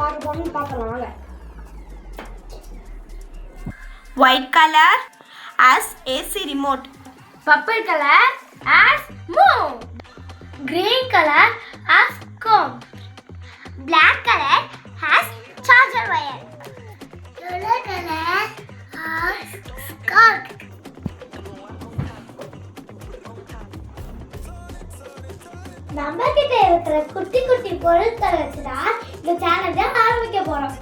பார்க்க போறோம்னு பார்க்கலாம் வாங்க. White color as AC remote. Purple color as moon. Green color as comb. Black color has charger wire. Yellow color has scarf. நம்ம கிட்ட இருக்கிற குட்டி குட்டி பொருட்களை வச்சு தான் இந்த சேலஞ்சை ஆரம்பிக்க போறோம்.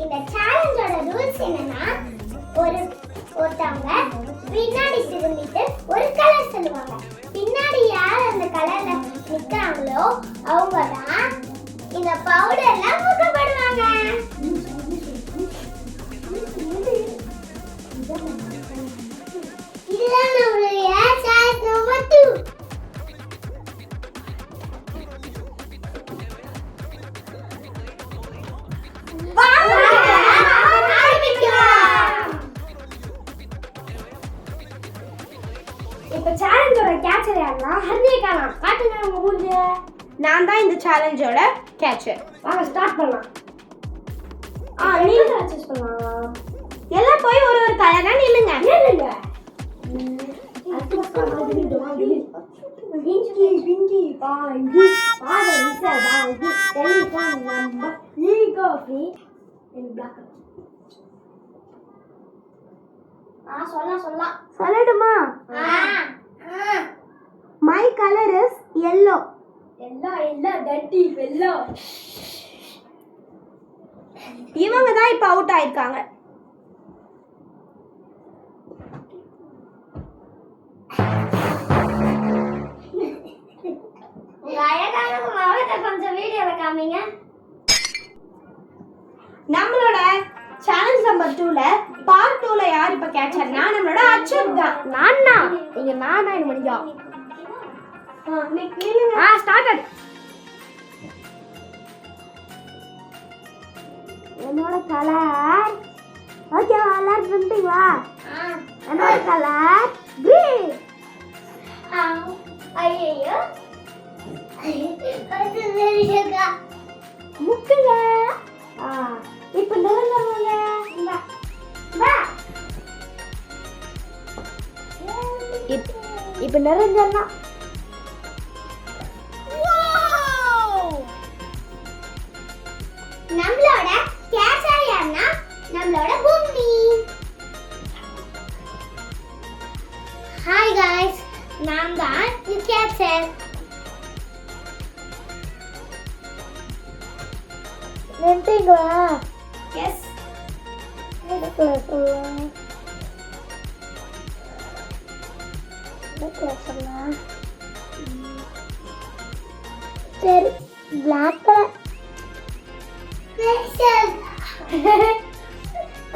இந்த சேலஞ்சோட ரூல்ஸ் என்னன்னா, ஒருத்தவங்க பின்னாடி திரும்பிட்டு ஒரு கலர் சொல்லுவாங்க. பின்னாடி யார் அந்த கலர்ல நிக்கிறாங்களோ அவங்க தான் இந்த பவுடர்ல முக்கப்படுவாங்க. இதுதான் நம்மளுடைய சாய்ஸ் நம்பர் 2. இப்ப சேலஞ்சோட கேட்சர் யாருன்னா ஹர்னிகா. காட்டுங்க உங்க மூஞ்ச. நான் தான் இந்த சேலஞ்சோட கேட்சர். வாங்க ஸ்டார்ட் பண்ணலாம். நீங்க சூஸ் பண்ணலாம். எல்லாம் போய் ஒரு ஒரு கலரா நில்லுங்க. இல்லங்க பிங்கி பிங்கி பாங்கி பாத விசா பாங்கி டெலிஃபோன் நம்பர் லீகோ ஃப்ரீ இன் பிளாக். சொல்லட்டுமா? My colour is yellow. எல்லாம் டட்டி வெல்லோ. இவங்க தான் இப்ப அவுட் ஆயிருக்காங்க. கொஞ்சம் வீடியோல காமிங்க. நம்மளோட சேலஞ்ச் நம்பர் 2ல பார்ட் 2ல யார் இப்ப கேட்சர்னா நம்மளோட அச்சுத் தான். நானா நீங்க நானா என்ன பண்ணியா? ஸ்டார்ட். என்னோட கலர் ஓகே எல்லாரும் சொல்லிட்டீங்களா? என்னோட கலர் கிரீன். ஐயோ முக்குங்க. இப்ப நிரந்தரங்க. இப்ப நிரந்தரனா நம்மளோட கேட்சர் யாருன்னா நம்மளோட பூமி. ஹாய் गाइस, நான் தான் கேட்சர். நின்னுட்டீங்களா? எஸ். சரி black color.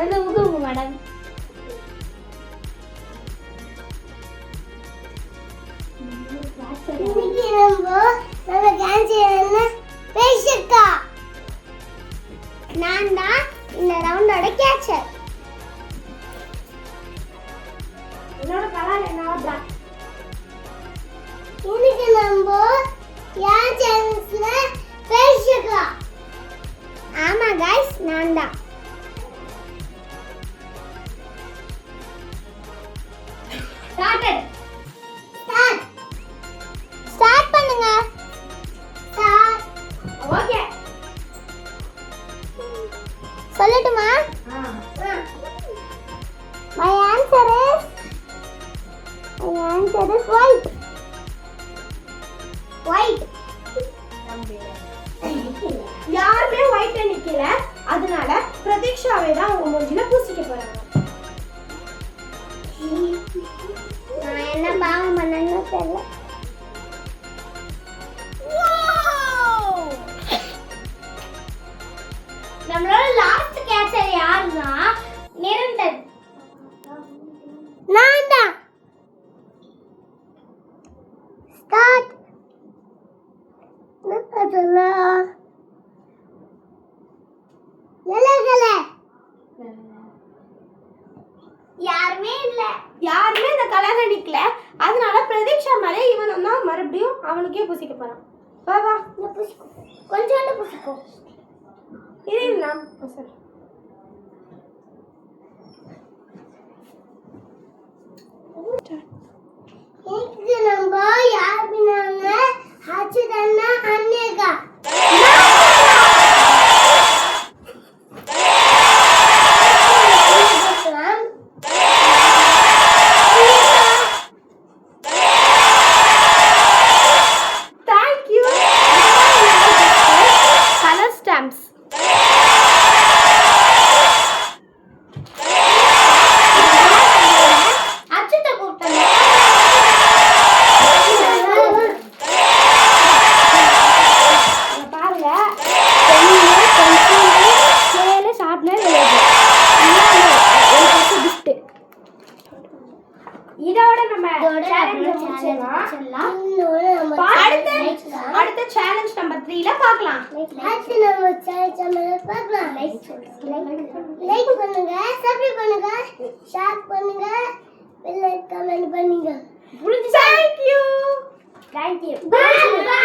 அந்த முகம் மேடம். இன்னைக்கு நம்ம கேன்சர் என்ன பேசிருக்கா. நான் தான் இந்த ரவுண்டோட கேட்சர். என்னோட கலர் என்னோட பிளாக். இன்னைக்கு நம்ம யார் சேலஞ்ச்ல பேசிருக்கோம். ஆமா गाइस, நான் தான். ஸ்டார்ட் பண்ணுங்க. ஸ்டார்ட். ஓகே சொல்லட்டுமா? My answer is white. White. யாருமே ஒயிட்ல நிக்கல. அதனால பிரதீக்ஷாவே தான் உங்க மூஞ்சில பூசிக்க போறாங்க. நான் என்ன பாவம் பண்ணேன்னு தெரியல. நம்மளோட லாஸ்ட் கேட்சர் யாருன்னா நிரந்தர். நான் தான். ஸ்டார்ட். யாருமே இல்ல. யாருமே இந்த கலர்ல நிக்கல. அதனால பிரதீக்ஷா மேலே இவனும் தான் மறுபடியும் அவனுக்கே பூசிக்க போறான். வா வா. இந்த புஷ்கு இருங்க சரி. இது நம்ம யார் பின்னாங்க ஹச்சிதன்னா அன்னேகா Thank you. Color stamps. அச்சுட்ட கூப்பிட்டாங்க இங்க பாருங்க பென்னு பென்சில் ஸ்கேல் ஷார்ப்னர் ஒரு கிஃப்ட். இதோட நம்ம இதோட சேலஞ்ச் நம்ம முடிச்சிடலாம். இன்னொரு நம்ம அடுத்த சேலஞ்ச் நம்பர் 3ல பார்க்கலாம். அடுத்து நம்ம சேனல் பார்க்கலாம். லைக் பண்ணுங்க, சப்ஸ்கிரைப் பண்ணுங்க, ஷேர் பண்ணுங்க, பெல் ஐகான் கமெண்ட் பண்ணுங்க. Thank you. Thank you. Bye.